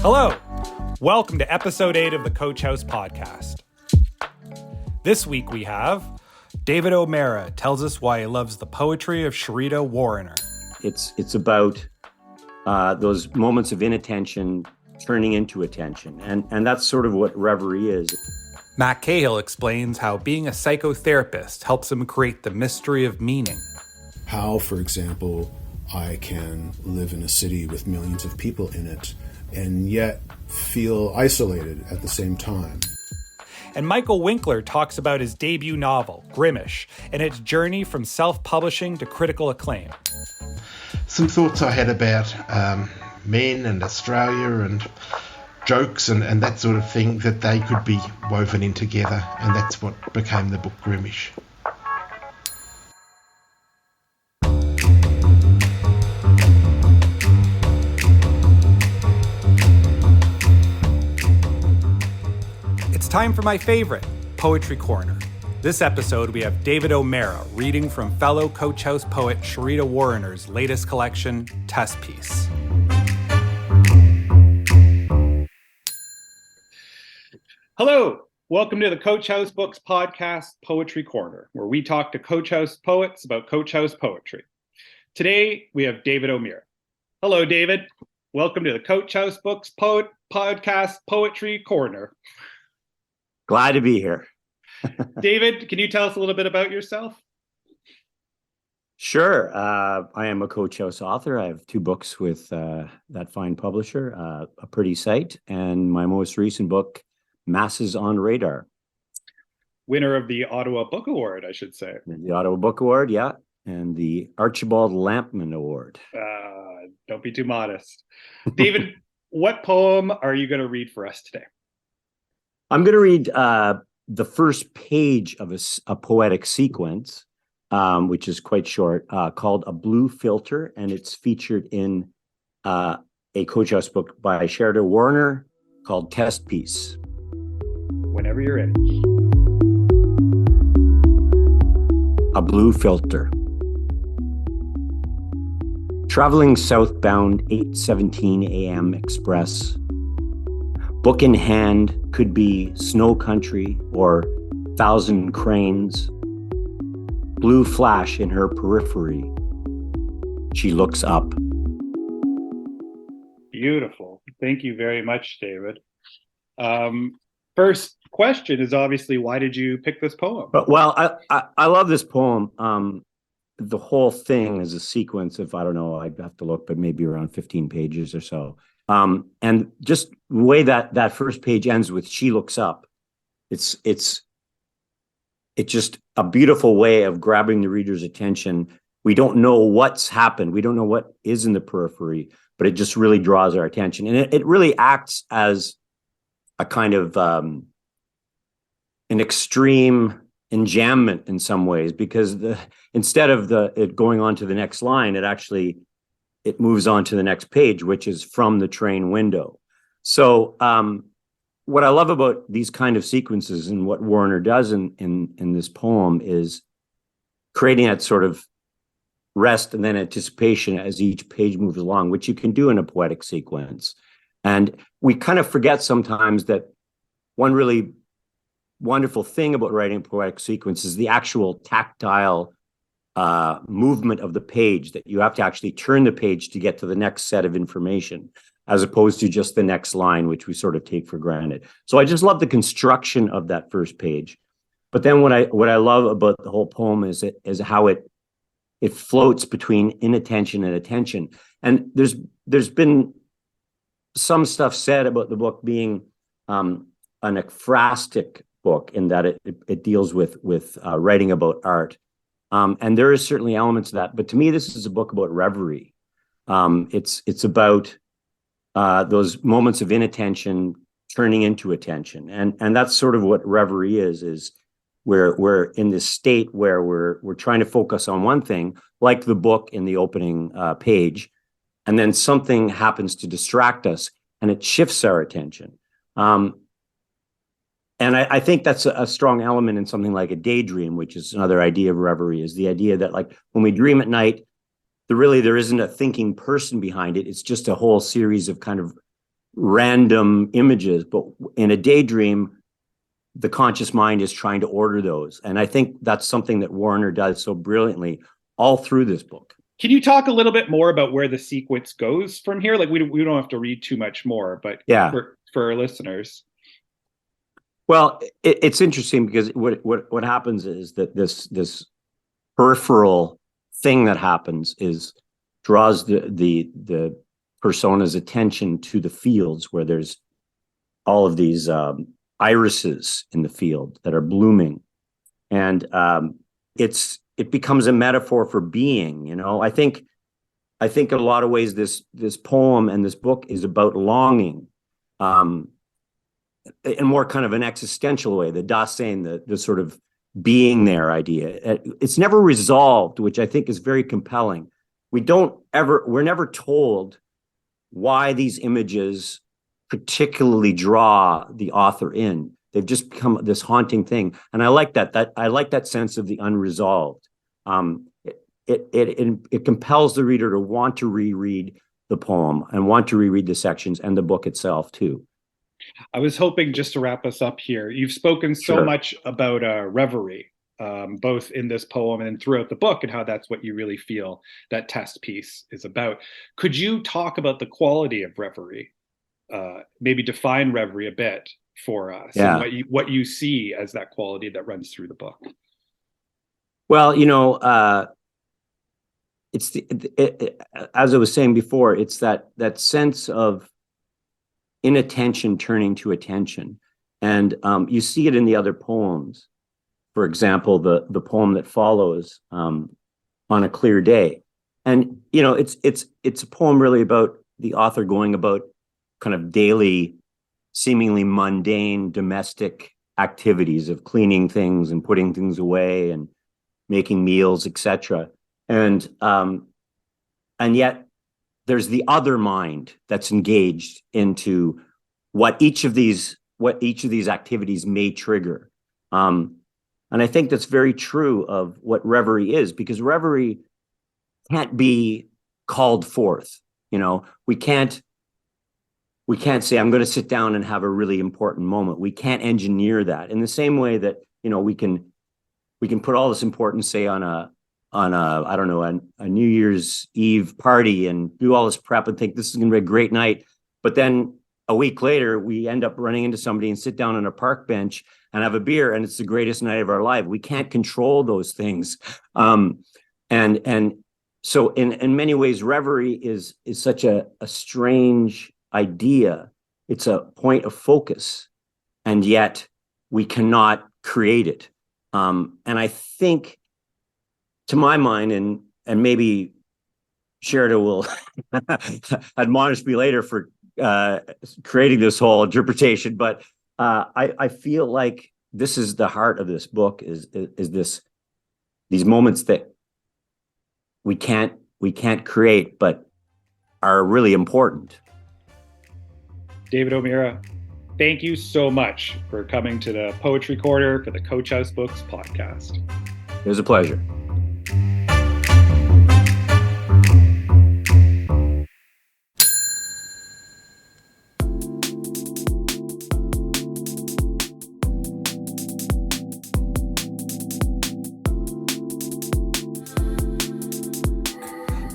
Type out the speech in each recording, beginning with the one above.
Hello, welcome to episode 8 of the Coach House podcast. This week we have David O'Meara tells us why he loves the poetry of Sheryda Warrener. It's about those moments of inattention turning into attention, and that's sort of what reverie is. Matt Cahill explains how being a psychotherapist helps him create the mystery of meaning. How, for example, I can live in a city with millions of people in it and yet feel isolated at the same time. And Michael Winkler talks about his debut novel, Grimmish, and its journey from self-publishing to critical acclaim. Some thoughts I had about men and Australia and jokes and that sort of thing, that they could be woven in together, and that's what became the book Grimmish. It's time for my favorite, Poetry Corner. This episode, we have David O'Meara reading from fellow Coach House poet Sheryda Warrener's latest collection, Test Piece. Hello, welcome to the Coach House Books podcast, Poetry Corner, where we talk to Coach House poets about Coach House poetry. Today, we have David O'Meara. Hello, David. Welcome to the Coach House Books podcast, Poetry Corner. Glad to be here. David, can you tell us a little bit about yourself? Sure. I am a Coach House author. I have 2 books with that fine publisher, A Pretty Sight, and my most recent book, Masses on Radar. Winner of the Ottawa Book Award, I should say. The Ottawa Book Award, yeah, and the Archibald Lampman Award. Don't be too modest. David, what poem are you going to read for us today? I'm going to read the first page of a poetic sequence, which is quite short, called A Blue Filter, and it's featured in a Coach House book by Sheryda Warrener called Test Piece. Whenever you're ready. A Blue Filter. Traveling southbound 8:17 a.m. express. Book in hand, could be snow country or 1,000 cranes. Blue flash in her periphery. She looks up. Beautiful. Thank you very much, David. First question is obviously, why did you pick this poem? Well, I love this poem. The whole thing is a sequence of, I don't know, I'd have to look, but maybe around 15 pages or so. And just the way that first page ends with "she looks up," it's just a beautiful way of grabbing the reader's attention. We don't know what's happened. We don't know what is in the periphery, but it just really draws our attention. And it really acts as a kind of an extreme enjambment in some ways, because instead of it going on to the next line, it moves on to the next page, which is from the train window. So what I love about these kind of sequences and what Warrener does in this poem is creating that sort of rest and then anticipation as each page moves along, which you can do in a poetic sequence. And we kind of forget sometimes that one really wonderful thing about writing a poetic sequence is the actual tactile movement of the page, that you have to actually turn the page to get to the next set of information, as opposed to just the next line, which we sort of take for granted. So I just love the construction of that first page. But then what I love about the whole poem is how it floats between inattention and attention. And there's been some stuff said about the book being an ekphrastic book, in that it deals with writing about art. And there is certainly elements of that, but to me, this is a book about reverie. It's about those moments of inattention turning into attention, and that's sort of what reverie is we're in this state where we're trying to focus on one thing, like the book in the opening page, and then something happens to distract us, and it shifts our attention. And I think that's a strong element in something like a daydream, which is another idea of reverie, is the idea that, like, when we dream at night, there isn't a thinking person behind it. It's just a whole series of kind of random images, but in a daydream, the conscious mind is trying to order those. And I think that's something that Warrener does so brilliantly all through this book. Can you talk a little bit more about where the sequence goes from here? Like we don't have to read too much more, but yeah, for our listeners. Well, it's interesting because what happens is that this peripheral thing that happens is draws the persona's attention to the fields where there's all of these irises in the field that are blooming, and it becomes a metaphor for being. You know, I think in a lot of ways this poem and this book is about longing, in more kind of an existential way. The Dasein, the sort of being there idea. It's never resolved, which I think is very compelling. We're never told why these images particularly draw the author in. They've just become this haunting thing. And I like that I like that sense of the unresolved. It compels the reader to want to reread the poem and want to reread the sections and the book itself too. I was hoping, just to wrap us up here, you've spoken so much about reverie, both in this poem and throughout the book, and how that's what you really feel that test piece is about. Could you talk about the quality of reverie? Maybe define reverie a bit for us, and what you see as that quality that runs through the book. Well, you know, it's as I was saying before, it's that sense of inattention turning to attention, and you see it in the other poems. For example, the poem that follows, "On a Clear Day," and you know, it's a poem really about the author going about kind of daily, seemingly mundane domestic activities of cleaning things and putting things away and making meals, etc. And yet there's the other mind that's engaged into what each of these activities may trigger. And I think that's very true of what reverie is, because reverie can't be called forth. You know, we can't say, I'm going to sit down and have a really important moment. We can't engineer that in the same way that, you know, we can put all this importance, say, on a I don't know, a New Year's Eve party and do all this prep and think this is going to be a great night. But then a week later, we end up running into somebody and sit down on a park bench and have a beer, and it's the greatest night of our life. We can't control those things. And so in many ways, reverie is such a strange idea. It's a point of focus, and yet we cannot create it. And I think, to my mind, and maybe Sheryda will admonish me later for creating this whole interpretation, but I feel like this is the heart of this book: is these moments that we can't create, but are really important. David O'Meara, thank you so much for coming to the Poetry Corner for the Coach House Books podcast. It was a pleasure.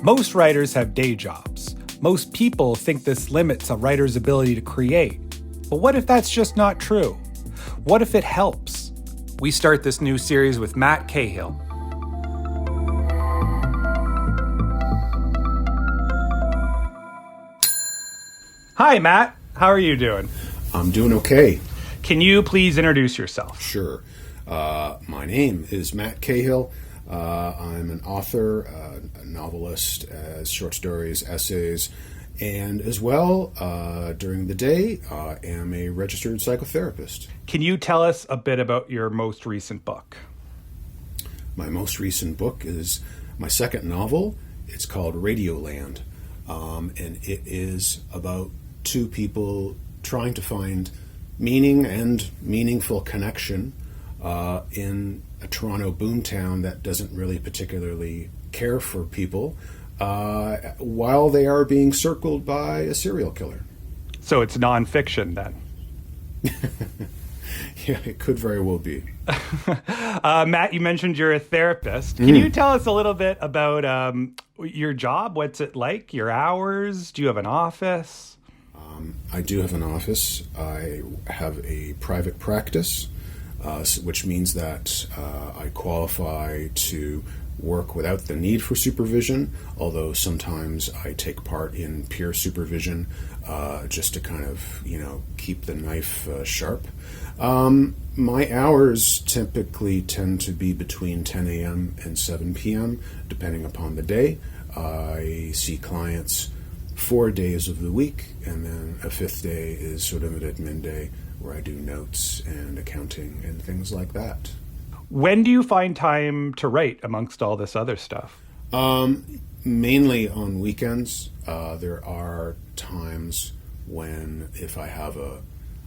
Most writers have day jobs. Most people think this limits a writer's ability to create. But what if that's just not true? What if it helps? We start this new series with Matt Cahill. Hi, Matt. How are you doing? I'm doing okay. Can you please introduce yourself? Sure. My name is Matt Cahill. I'm an author, a novelist, as short stories, essays, and as well, during the day, I am a registered psychotherapist. Can you tell us a bit about your most recent book? My most recent book is my second novel. It's called Radioland, and it is about two people trying to find meaning and meaningful connection in a Toronto boomtown that doesn't really particularly care for people while they are being circled by a serial killer. So it's nonfiction then. Yeah, it could very well be. Matt, you mentioned you're a therapist. Can you tell us a little bit about your job? What's it like? Your hours? Do you have an office? I do have an office. I have a private practice, which means that I qualify to work without the need for supervision, although sometimes I take part in peer supervision just to kind of, keep the knife sharp. My hours typically tend to be between 10 a.m. and 7 p.m., depending upon the day. I see clients 4 days of the week, and then a fifth day is sort of an admin day where I do notes and accounting and things like that. When do you find time to write amongst all this other stuff? Mainly on weekends. There are times when if I have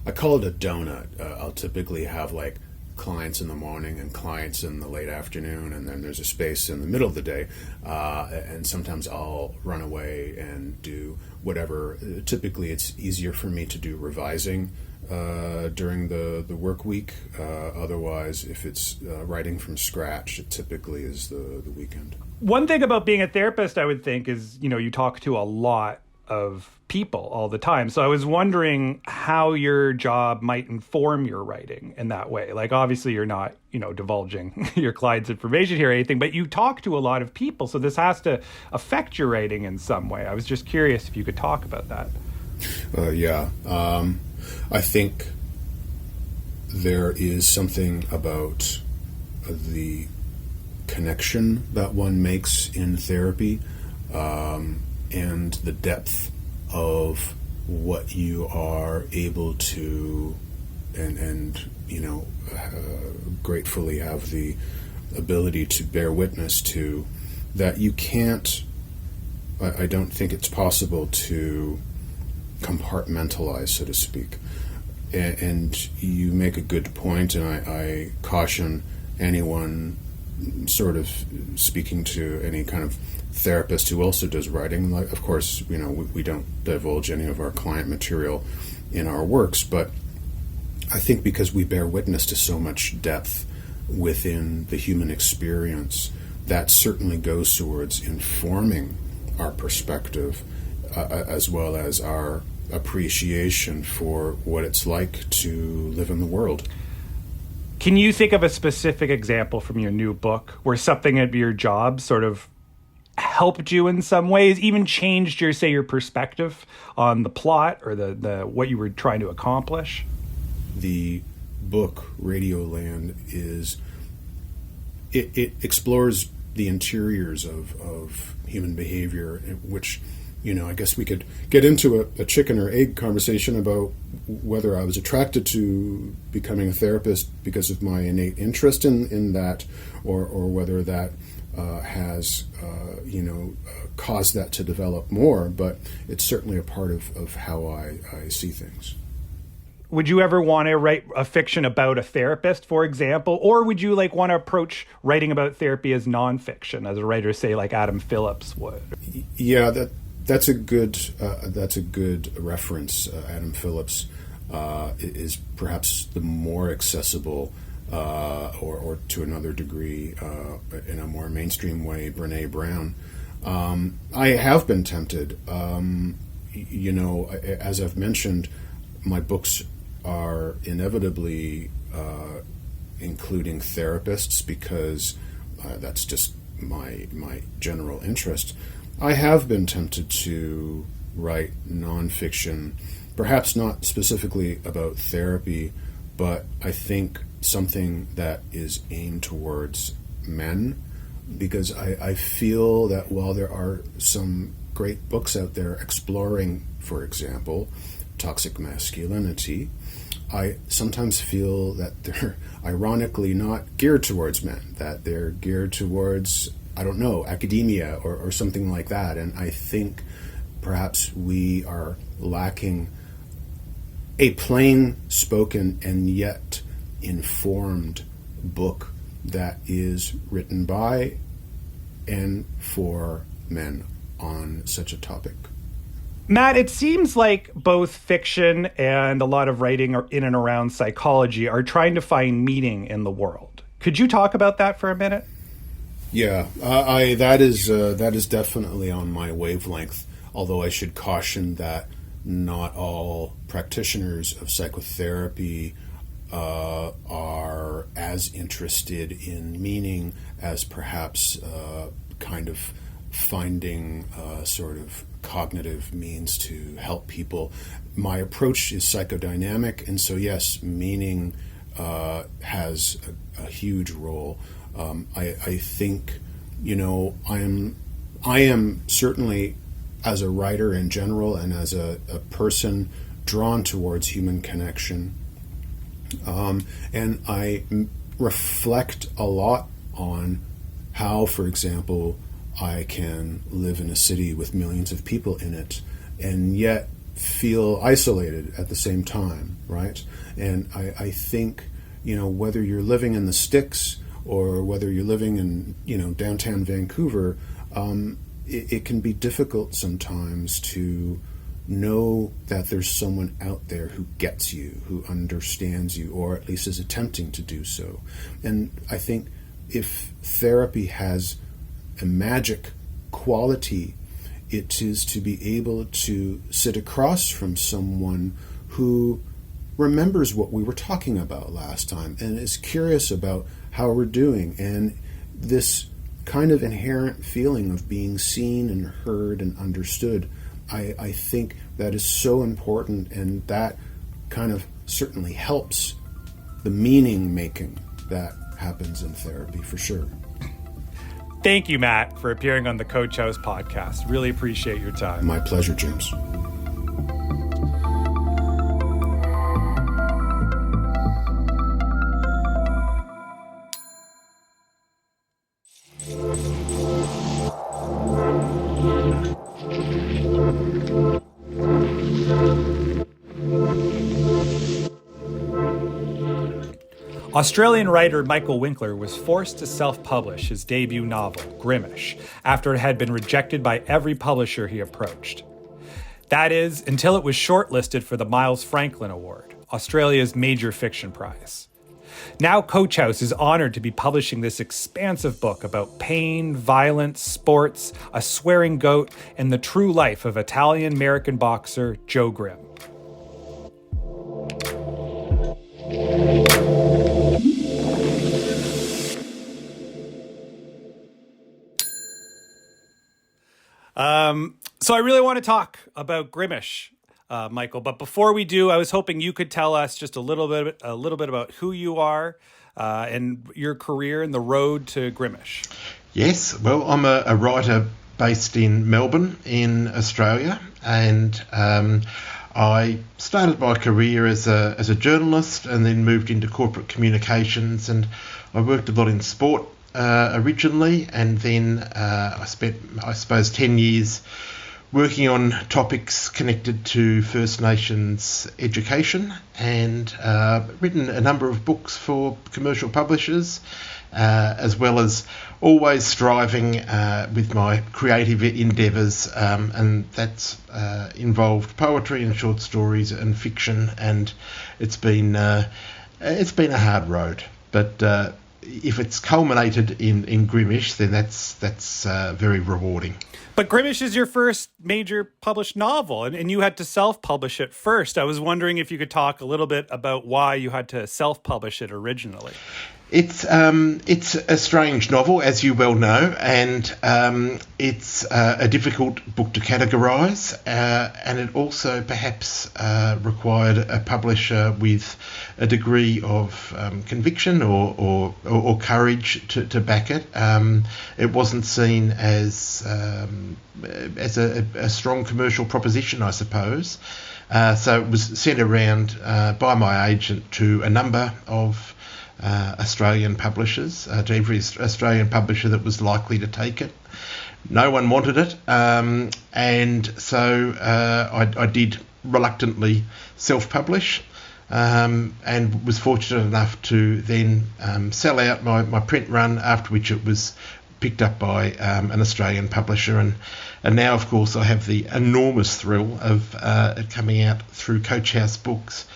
I call it a donut. I'll typically have like clients in the morning and clients in the late afternoon, and then there's a space in the middle of the day. And sometimes I'll run away and do whatever. Typically, it's easier for me to do revising during the work week. Otherwise, if it's writing from scratch, it typically is the weekend. One thing about being a therapist, I would think, is, you talk to a lot of people all the time. So I was wondering how your job might inform your writing in that way. Like, obviously you're not, divulging your clients' information here or anything, but you talk to a lot of people. So this has to affect your writing in some way. I was just curious if you could talk about that. Yeah. I think there is something about the connection that one makes in therapy, and the depth of what you are able to and gratefully have the ability to bear witness to, that you can't, I don't think it's possible to compartmentalize, so to speak. And you make a good point, and I caution anyone sort of speaking to any kind of therapist who also does writing. Like, of course, we don't divulge any of our client material in our works, but I think because we bear witness to so much depth within the human experience, that certainly goes towards informing our perspective, as well as our appreciation for what it's like to live in the world. Can you think of a specific example from your new book where something at your job sort of helped you in some ways, even changed your perspective on the plot or the what you were trying to accomplish? The book Radioland it explores the interiors of human behavior, which, I guess we could get into a chicken or egg conversation about whether I was attracted to becoming a therapist because of my innate interest in that, or whether that has caused that to develop more. But it's certainly a part of how I see things. Would you ever want to write a fiction about a therapist, for example? Or would you want to approach writing about therapy as nonfiction, as a writer, say, like Adam Phillips would? Yeah, that's a good reference. Adam Phillips is perhaps the more accessible, or to another degree, in a more mainstream way, Brene Brown. I have been tempted. As I've mentioned, my books are inevitably including therapists because that's just my general interest. I have been tempted to write nonfiction, perhaps not specifically about therapy, but I think something that is aimed towards men, because I feel that while there are some great books out there exploring, for example, toxic masculinity, I sometimes feel that they're ironically not geared towards men, that they're geared towards, I don't know, academia or something like that. And I think perhaps we are lacking a plain spoken and yet informed book that is written by and for men on such a topic. Matt, it seems like both fiction and a lot of writing in and around psychology are trying to find meaning in the world. Could you talk about that for a minute? Yeah, that is definitely on my wavelength, although I should caution that not all practitioners of psychotherapy are as interested in meaning as perhaps kind of finding sort of cognitive means to help people. My approach is psychodynamic, and so yes, meaning has a huge role. I think, I am certainly, as a writer in general and as a person, drawn towards human connection. And I reflect a lot on how, for example, I can live in a city with millions of people in it and yet feel isolated at the same time, right? And I think, whether you're living in the sticks or whether you're living in, downtown Vancouver, it can be difficult sometimes to know that there's someone out there who gets you, who understands you, or at least is attempting to do so. And I think if therapy has a magic quality, it is to be able to sit across from someone who remembers what we were talking about last time and is curious about how we're doing, and this kind of inherent feeling of being seen and heard and understood. I think that is so important, and that kind of certainly helps the meaning making that happens in therapy, for sure. Thank you, Matt, for appearing on the Coach House podcast. Really appreciate your time. My pleasure, James. Australian writer Michael Winkler was forced to self-publish his debut novel, Grimmish, after it had been rejected by every publisher he approached. That is, until it was shortlisted for the Miles Franklin Award, Australia's major fiction prize. Now Coach House is honored to be publishing this expansive book about pain, violence, sports, a swearing goat, and the true life of Italian-American boxer Joe Grimm. So I really want to talk about Grimmish, Michael. But before we do, I was hoping you could tell us just a little bit about who you are and your career and the road to Grimmish. Yes, well, I'm a writer based in Melbourne in Australia, and I started my career as a journalist and then moved into corporate communications, and I worked a lot in sport originally, and then I spent, I suppose, 10 years working on topics connected to First Nations education, and written a number of books for commercial publishers, as well as always striving with my creative endeavours, and that's involved poetry and short stories and fiction, and it's been a hard road, but if it's culminated in Grimmish, then that's very rewarding. But Grimmish is your first major published novel, and you had to self-publish it first. I was wondering if you could talk a little bit about why you had to self-publish it originally. It's a strange novel, as you well know, and it's a difficult book to categorise, and it also perhaps required a publisher with a degree of conviction or courage to back it. It wasn't seen as a strong commercial proposition, I suppose. So it was sent around by my agent to a number of Australian publishers, to every Australian publisher that was likely to take it. No one wanted it, and so I did reluctantly self-publish, and was fortunate enough to then sell out my print run, after which it was picked up by an Australian publisher, and And now, of course, I have the enormous thrill of it coming out through Coach House Books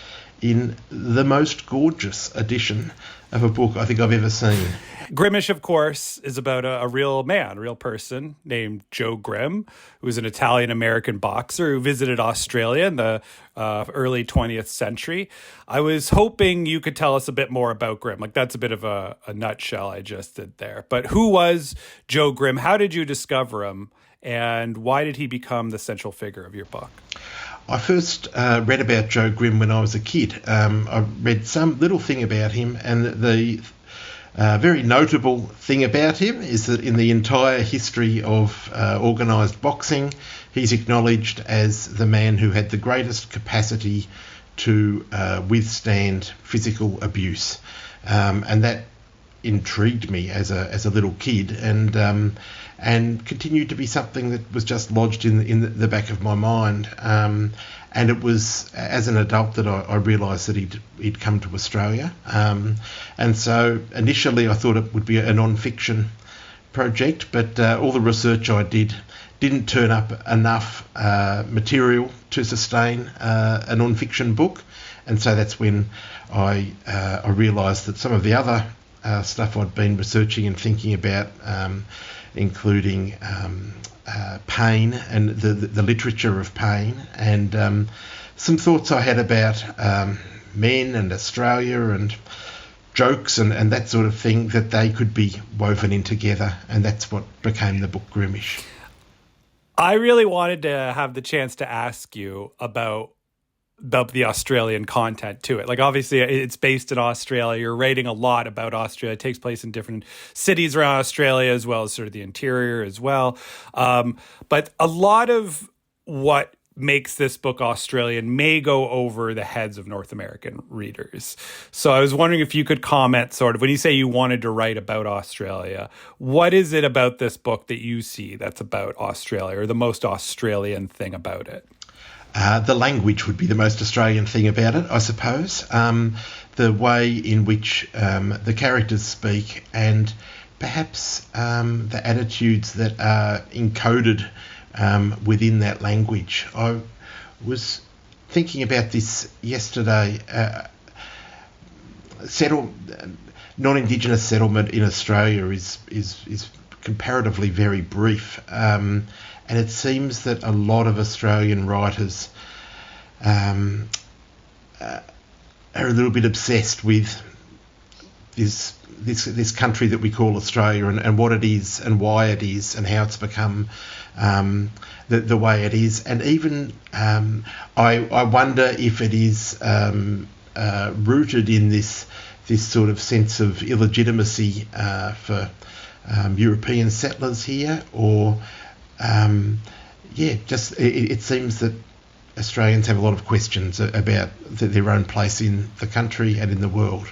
in the most gorgeous edition of a book I think I've ever seen. Grimmish, of course, is about a real man, a real person named Joe Grimm, who was an Italian-American boxer who visited Australia in the early 20th century. I was hoping you could tell us a bit more about Grimm. Like, that's a bit of a nutshell I just did there. But who was Joe Grimm? How did you discover him? And why did he become the central figure of your book? I first read about Joe Grimm when I was a kid. I read some little thing about him, and the very notable thing about him is that in the entire history of organised boxing, he's acknowledged as the man who had the greatest capacity to withstand physical abuse, and that intrigued me as a little kid, and continued to be something that was just lodged in the back of my mind. And it was as an adult that I realised that he'd come to Australia. And so initially I thought it would be a non-fiction project, but all the research I did didn't turn up enough material to sustain a non-fiction book. And so that's when I realised that some of the other stuff I'd been researching and thinking about, including pain and the literature of pain, and some thoughts I had about men and Australia and jokes and that sort of thing, that they could be woven in together, and that's what became the book Grimmish. I really wanted to have the chance to ask you about the Australian content to it. Like, obviously it's based in Australia. You're writing a lot about Australia. It takes place in different cities around Australia, as well as sort of the interior as well. But a lot of what makes this book Australian may go over the heads of North American readers. So I was wondering if you could comment, sort of, when you say you wanted to write about Australia, what is it about this book that you see that's about Australia, or the most Australian thing about it? The language would be the most Australian thing about it, I suppose. The way in which the characters speak, and perhaps the attitudes that are encoded within that language. I was thinking about this yesterday. Non-Indigenous settlement in Australia is comparatively very brief. And it seems that a lot of Australian writers are a little bit obsessed with this country that we call Australia, and what it is and why it is and how it's become the way it is. And even I wonder if it is rooted in this sort of sense of illegitimacy for European settlers here, or it seems that Australians have a lot of questions about their own place in the country and in the world.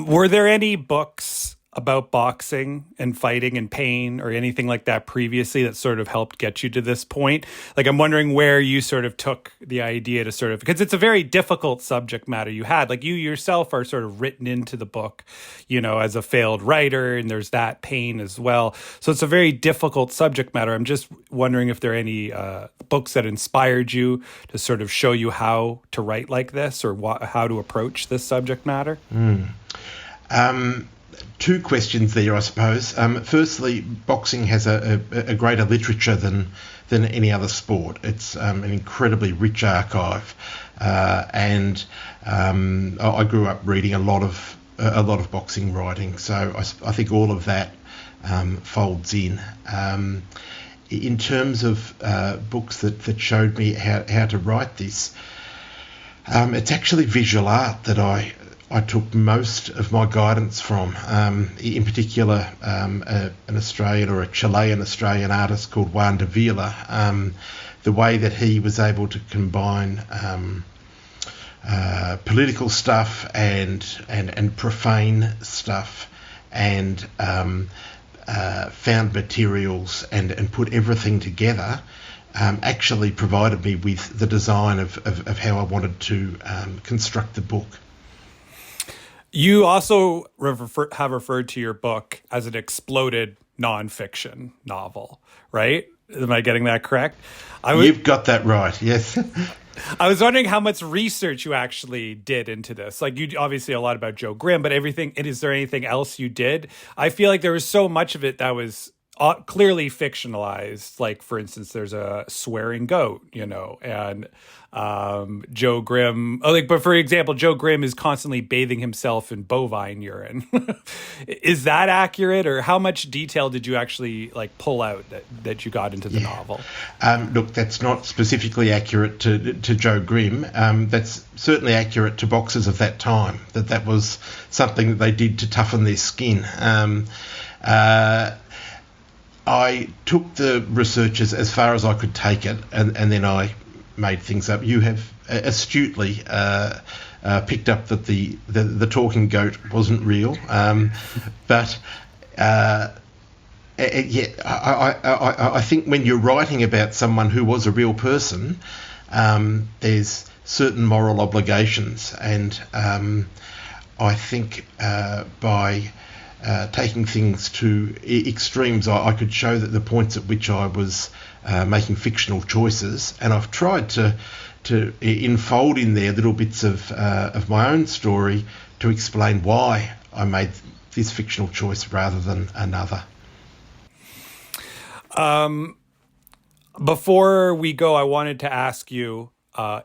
Were there any books about boxing and fighting and pain or anything like that previously that sort of helped get you to this point? Like, I'm wondering where you sort of took the idea to sort of, because it's a very difficult subject matter you had. Like, you yourself are sort of written into the book, you know, as a failed writer, and there's that pain as well. So it's a very difficult subject matter. I'm just wondering if there are any books that inspired you to sort of show you how to write like this, or how to approach this subject matter. Two questions there, I suppose. Firstly, boxing has a greater literature than any other sport. It's an incredibly rich archive, and I grew up reading a lot of boxing writing. So I think all of that folds in. In terms of books that showed me how to write this, it's actually visual art that I took most of my guidance from, in particular an Australian or a Chilean-Australian artist called Juan de Vila. The way that he was able to combine political stuff and profane stuff, and found materials and put everything together, actually provided me with the design of how I wanted to construct the book. You also have referred to your book as an exploded nonfiction novel, right? Am I getting that correct? You've got that right, yes. I was wondering how much research you actually did into this. Like, you obviously a lot about Joe Grimm, but is there anything else you did? I feel like there was so much of it that was clearly fictionalized. Like, for instance, there's a swearing goat, and Joe Grimm. But for example, Joe Grimm is constantly bathing himself in bovine urine. Is that accurate, or how much detail did you actually pull out that you got into the novel? Look, that's not specifically accurate to Joe Grimm. That's certainly accurate to boxers of that time. That was something that they did to toughen their skin. I took the research as far as I could take it, and then I made things up. You have astutely picked up that the talking goat wasn't real, but I think when you're writing about someone who was a real person, there's certain moral obligations, and I think by taking things to extremes, I could show that the points at which I was making fictional choices, and I've tried to enfold in there little bits of my own story to explain why I made this fictional choice rather than another. Before we go, I wanted to ask you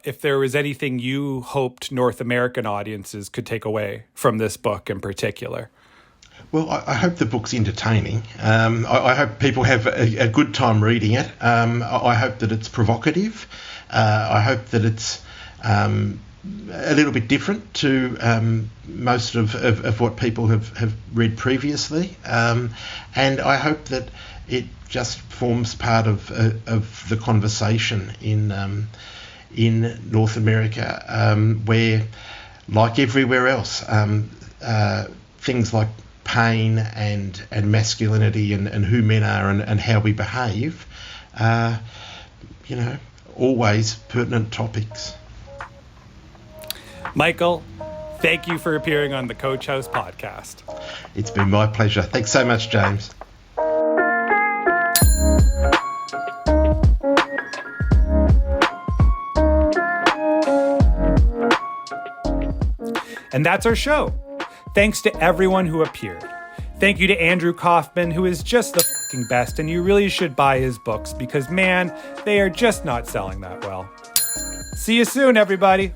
if there was anything you hoped North American audiences could take away from this book in particular. Well, I hope the book's entertaining. I hope people have a good time reading it. I hope that it's provocative. I hope that it's a little bit different to most of what people have read previously. And I hope that it just forms part of the conversation in North America, where, like everywhere else, things like pain and masculinity and who men are and how we behave, always pertinent topics. Michael, thank you for appearing on the Coach House podcast. It's been my pleasure. Thanks so much, James. And that's our show. Thanks to everyone who appeared. Thank you to Andrew Kaufman, who is just the fucking best, and you really should buy his books because, man, they are just not selling that well. See you soon, everybody.